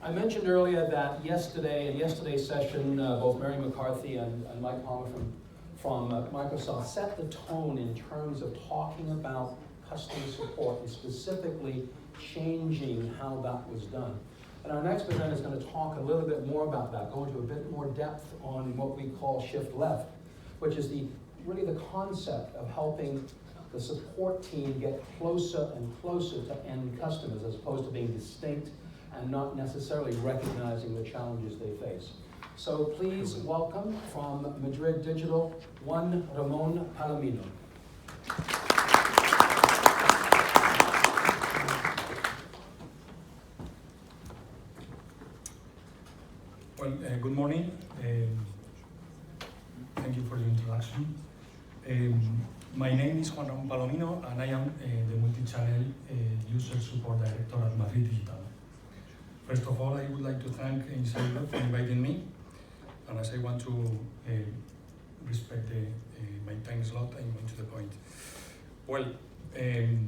I mentioned earlier that in yesterday's session, both Mary McCarthy and Mike Palmer from Microsoft set the tone in terms of talking about customer support and specifically changing how that was done. And our next presenter is going to talk a little bit more about that, go into a bit more depth on what we call shift left, which is really the concept of helping the support team get closer and closer to end customers as opposed to being distinct and not necessarily recognizing the challenges they face. So please welcome from Madrid Digital, Juan Ramón Palomino. Well, good morning. Thank you for the introduction. My name is Juan Ramón Palomino, and I am the multi-channel user support director at Madrid Digital. First of all, I would like to thank Centric for inviting me, and as I want to respect my time slot, I'm going to the point. Well, in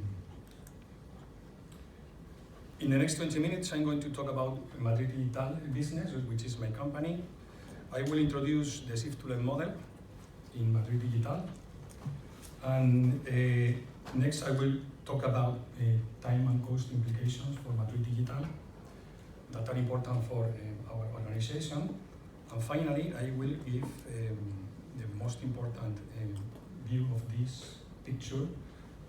the next 20 minutes, I'm going to talk about Madrid Digital business, which is my company. I will introduce the shift-to-left model in Madrid Digital, and next I will talk about time and cost implications for Madrid Digital that are important for our organization. And finally, I will give the most important view of this picture,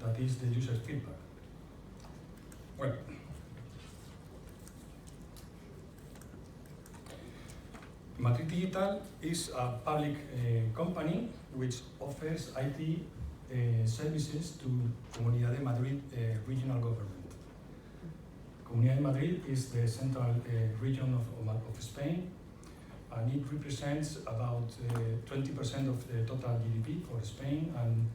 that is the user feedback. Well, Madrid Digital is a public company which offers IT services to Comunidad de Madrid regional government. Comunidad de Madrid is the central region of Spain, and it represents about 20% of the total GDP for Spain, and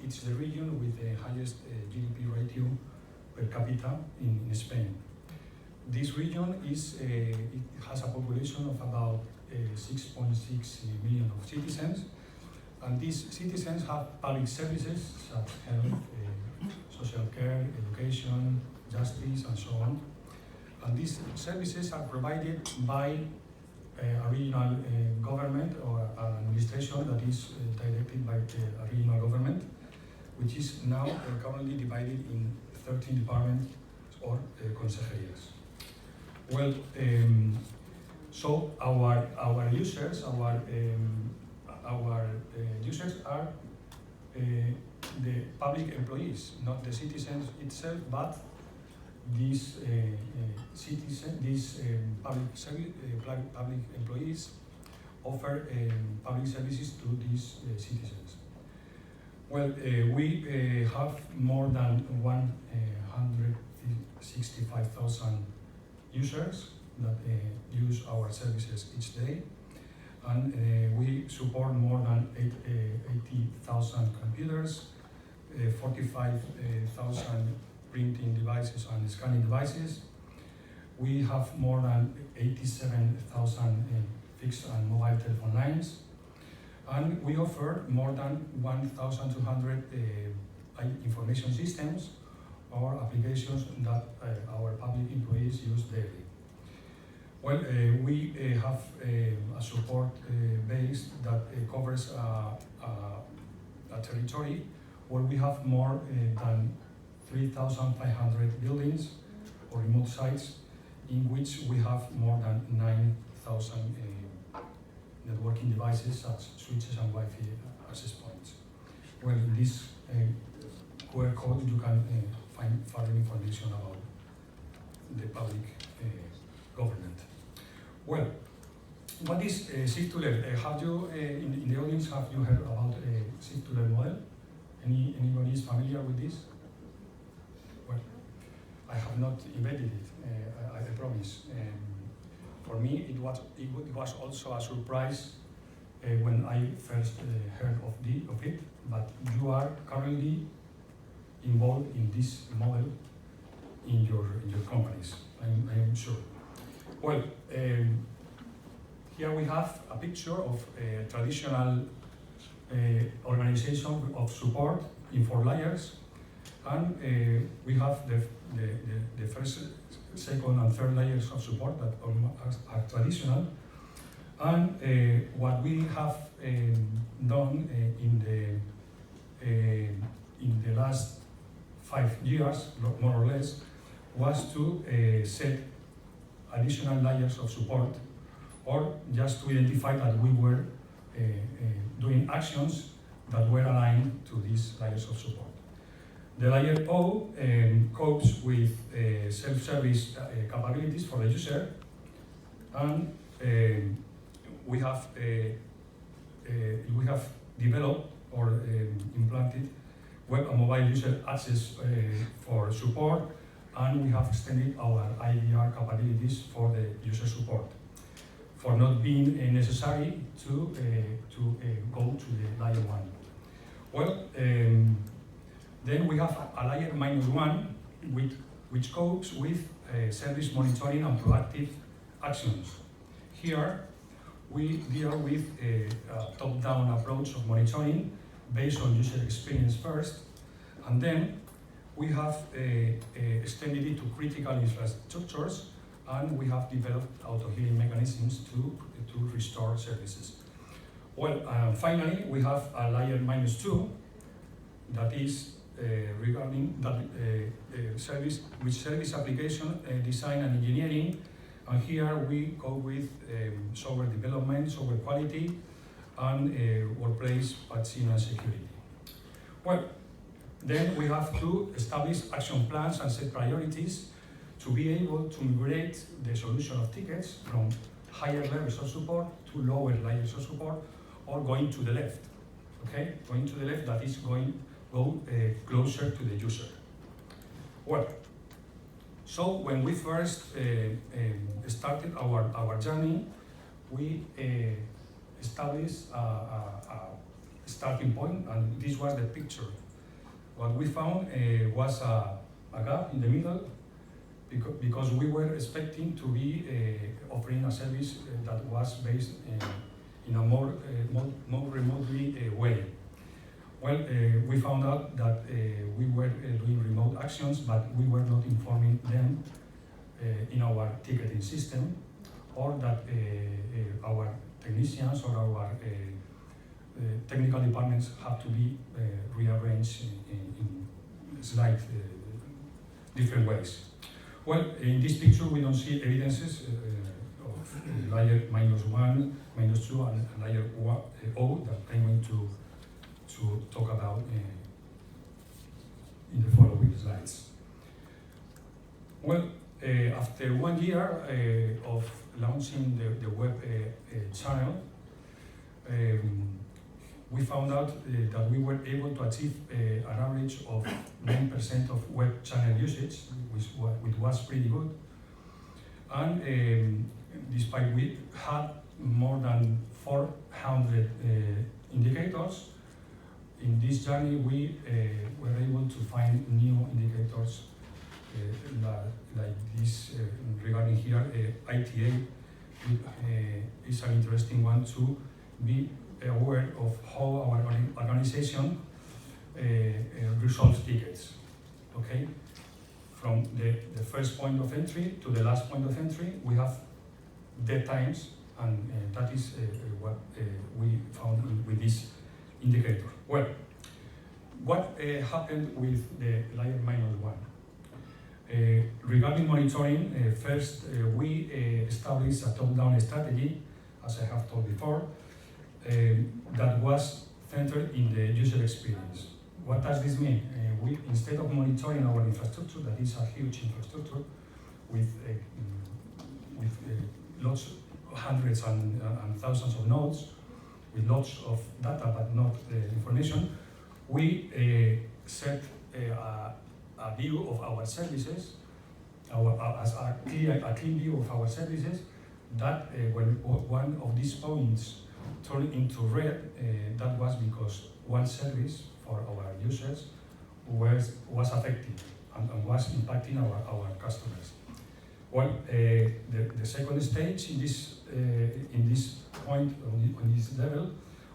it's the region with the highest GDP ratio per capita in Spain. This region it has a population of about 6.6 million of citizens, and these citizens have public services such as health, social care, education, justice, and so on. And these services are provided by a regional government or an administration that is directed by a regional government, which is now currently divided in 13 departments or consejerías. Well, so our users are the public employees, not the citizens itself, but these public employees offer public services to these citizens. Well, we have more than 165,000 users that use our services each day, and we support more than 80,000 computers, 45,000 printing devices and scanning devices. We have more than 87,000 fixed and mobile telephone lines, and we offer more than 1,200 information systems or applications that our public employees use daily. Well, we have a support base that covers a territory where we have more than 3,500 buildings or remote sites, in which we have more than 9,000 networking devices such as switches and Wi-Fi access points. Well, in this QR code you can find further information about the public government. Well, what is shift-to-left? Have you, in the audience, have you heard about a shift-to-left model? Anybody is familiar with this? Well, I have not invented it, I promise. For me, it was also a surprise when I first heard of it, but you are currently involved in this model in your companies, I am sure. Well, here we have a picture of a traditional organization of support in 4 layers, And we have the first, second, and third layers of support that are traditional. And what we have done in the last 5 years, more or less, was to set additional layers of support, or just to identify that we were doing actions that were aligned to these layers of support. The layer O copes with self-service capabilities for the user, and we have developed or implanted web and mobile user access for support, and we have extended our IVR capabilities for the user support, for not being necessary to go to the layer 1. Well, then we have a layer -1, which copes with service monitoring and proactive actions. Here, we deal with a top-down approach of monitoring based on user experience first, and then we have extended it to critical infrastructures, and we have developed auto-healing mechanisms to restore services. Well, finally, we have a layer -2 that is regarding that service application design and engineering, and here we go with software development, software quality, and workplace patching and security. Well, then we have to establish action plans and set priorities to be able to migrate the solution of tickets from higher levels of support to lower layers of support, or going to the left. Okay, going to the left, that is go closer to the user. Well, so when we first started our journey, we established a starting point, and this was the picture. What we found was a gap in the middle, because we were expecting to be offering a service that was based in a more remotely way. Well, we found out that we were doing remote actions, but we were not informing them in our ticketing system, or that our technicians or our technical departments have to be rearranged in slight different ways. Well, in this picture we don't see evidences of layer -1, -2, and layer O that I'm going to talk about in the following slides. Well, after 1 year of launching the web channel, we found out that we were able to achieve an average of 9% of web channel usage, which was pretty good. And despite we had more than 400 indicators, in this journey we were able to find new indicators like this regarding here. ITA is an interesting one to be aware of how our organization resolves tickets. Okay, from the first point of entry to the last point of entry, we have dead times, and that is what we found with this indicator. Well, what happened with the layer -1? Regarding monitoring, first we established a top-down strategy, as I have told before, that was centered in the user experience. What does this mean? We, instead of monitoring our infrastructure, that is a huge infrastructure with lots, hundreds and thousands of nodes, with lots of data but not information, we set a view of our services, as a clean view of our services, that when one of these points turned into red, that was because one service for our users was affected and was impacting our customers. Well, the second stage in this point, on this level,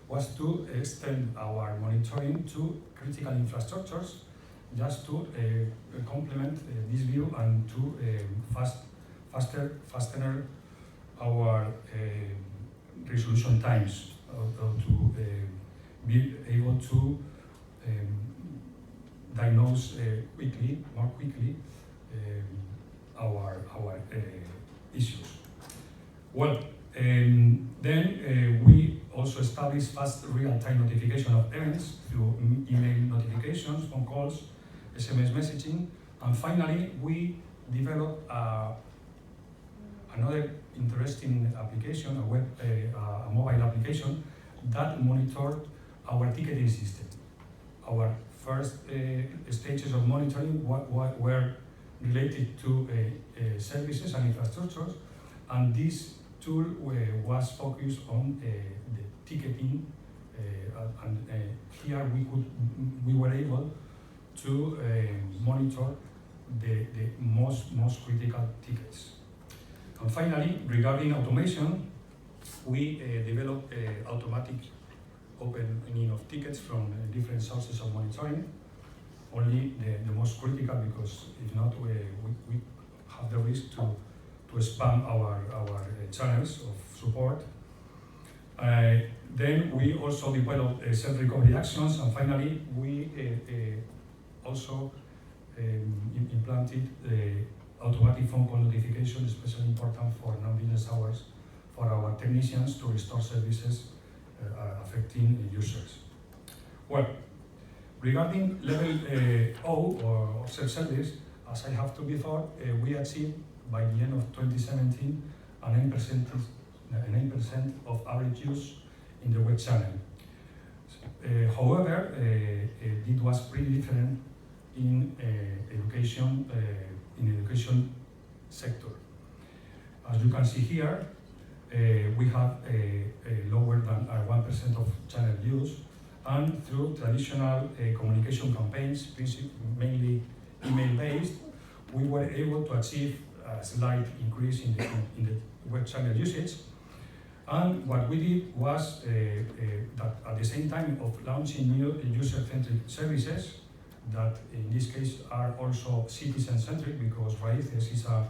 was to extend our monitoring to critical infrastructures just to complement this view and to faster our resolution times, to be able to diagnose more quickly our issues. Well, then we also establish fast real-time notification of events through email notifications, phone calls, SMS messaging, and finally we developed another interesting application, a mobile application that monitored our ticketing system. Our first stages of monitoring were related to services and infrastructures, and this tool was focused on the ticketing, and here we were able to monitor the most critical tickets. And finally, regarding automation, we developed automatic opening of tickets from different sources of monitoring, only the most critical, because if not, we have the risk to spam our channels of support. Then we also developed self-recovery actions, and finally we also implanted automatic phone call notification, especially important for non-business hours, for our technicians to restore services affecting users. Well, regarding level O or self-service, as I have told before, we achieved by the end of 2017 a 9% of average use in the web channel. However, it was pretty different in education sector. As you can see here, we have a lower than 1% of channel use, and through traditional communication campaigns, mainly email-based, we were able to achieve a slight increase in the web channel usage. And what we did was that at the same time of launching new user-centric services, that in this case are also citizen-centric, because Raíces is a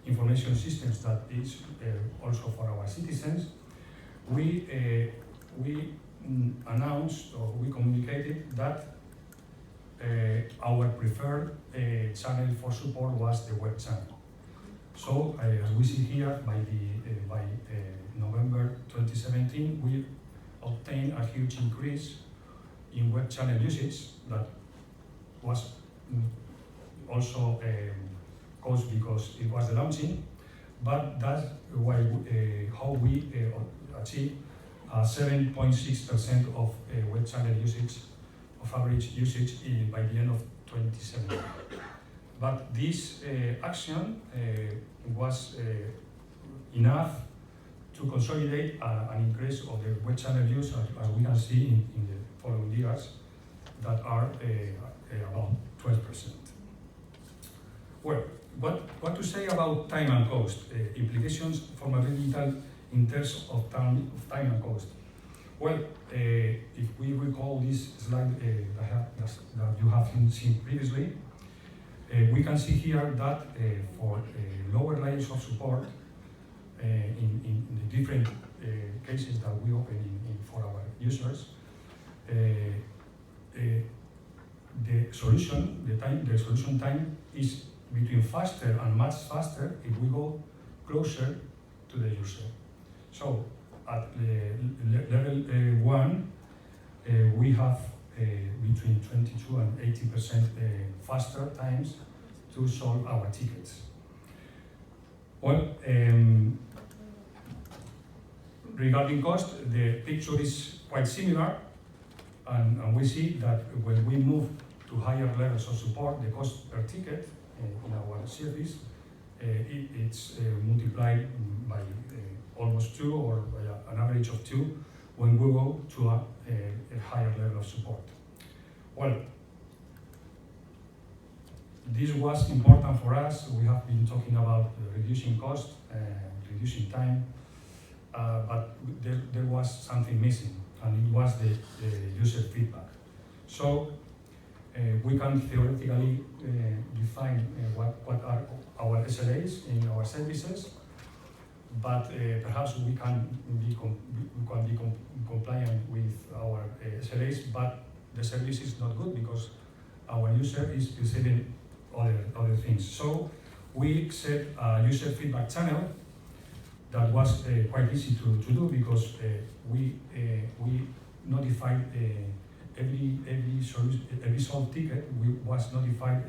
information systems that is also for our citizens, we announced, or we communicated that our preferred channel for support was the web channel. So as we see here, by November 2017, we obtained a huge increase in web channel usage that was also caused because it was the launching, but that's why how we achieved 7.6% of web channel usage, of average usage by the end of 2017. But this action was enough to consolidate an increase of the web channel use, as we can see in the following years, that are about 12%. Well, what to say about time and cost? Implications for digital in terms of time and cost. Well, if we recall this slide that you have seen previously, we can see here that for lower layers of support in the different cases that we open for our users, the solution time is between faster and much faster if we go closer to the user. So at level 1, we have between 22 and 80% faster times to solve our tickets. Well, regarding cost, the picture is quite similar, and we see that when we move to higher levels of support, the cost per ticket in our service, it's multiplied by almost 2, or by an average of 2, when we go to a higher level of support. Well, this was important for us. We have been talking about reducing cost, reducing time, but there was something missing, and it was the user feedback. So We can theoretically define what are our SLAs in our services, but perhaps we can be compliant with our SLAs, but the service is not good because our user is receiving other things. So we set a user feedback channel that was quite easy to do because we notified every solved ticket was notified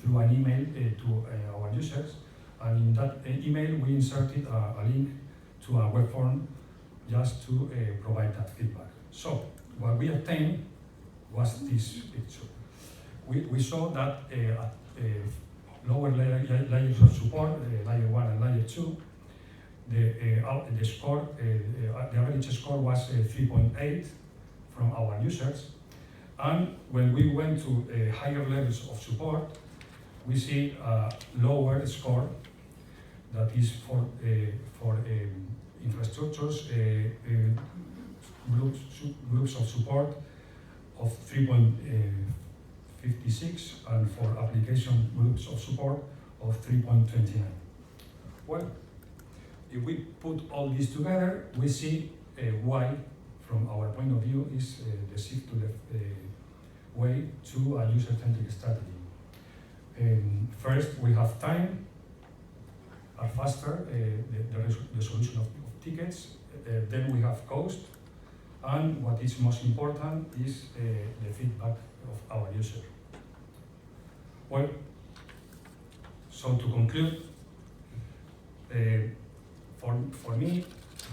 through an email to our users, and in that email we inserted a link to a web form just to provide that feedback. So what we obtained was this picture. We saw that at lower layers of support, layer 1 and layer 2, the score, the average score was 3.8 from our users, and when we went to higher levels of support, we see a lower score that is for infrastructures, groups of support of 3.56, and for application groups of support of 3.29. Well, if we put all this together, we see why, from our point of view, is the shift to the way to a user-centric strategy. First, we have time, are faster, the solution of tickets. Then we have cost, and what is most important is the feedback of our user. Well, so to conclude, for me,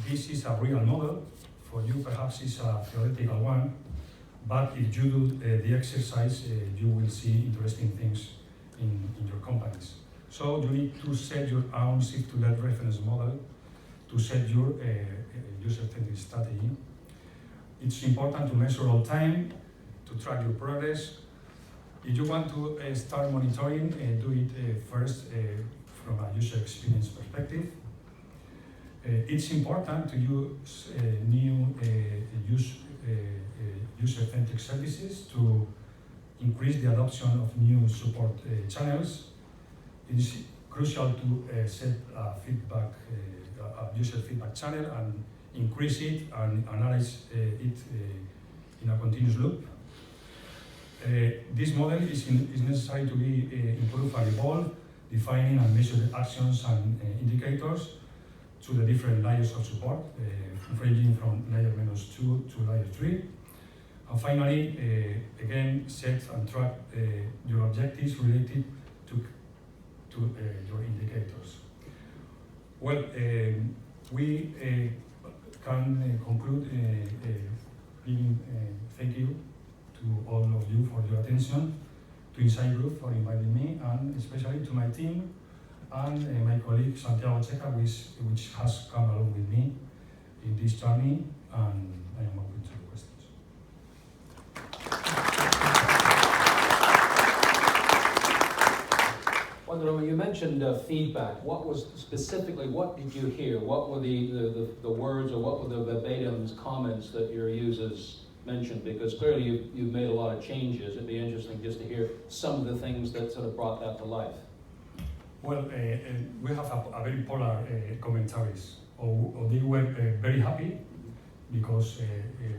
this is a real model. For you, perhaps it's a theoretical one, but if you do the exercise, you will see interesting things in your companies. So you need to set your own shift-to-left reference model to set your user-centric strategy. It's important to measure all time, to track your progress. If you want to start monitoring, do it first from a user experience perspective. It's important to use new user-centric services to increase the adoption of new support channels. It is crucial to set a user feedback channel and increase it and analyze it in a continuous loop. This model is necessary to be improved and evolved, defining and measuring actions and indicators to the different layers of support, ranging from layer -2 to layer 3. And finally, again, set and track your objectives related to your indicators. Well, we can conclude giving thank you to all of you for your attention, to Insight Group for inviting me, and especially to my team and my colleague Santiago Checa, which has come along with me in this journey, and I am open to questions. Well, you mentioned feedback. What did you hear? What were the words, or what were the verbatims comments that your users mentioned? Because clearly you've made a lot of changes. It'd be interesting just to hear some of the things that sort of brought that to life. Well, we have a very polar commentaries. Or they were very happy because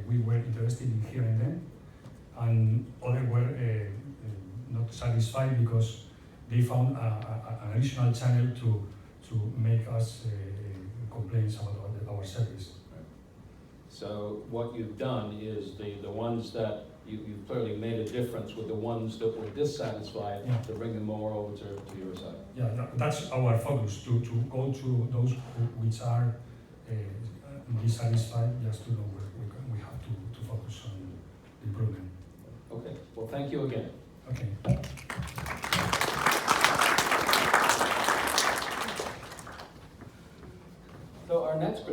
we were interested in hearing them, and others were not satisfied because they found an additional channel to make us complaints about our service. So what you've done is the ones that you've clearly made a difference with the ones that were dissatisfied, yeah, to bring them more over to your side. Yeah, that's our focus, to go to those which are dissatisfied, just to know where we have to focus on improvement. Okay, well, thank you again. Okay. So our next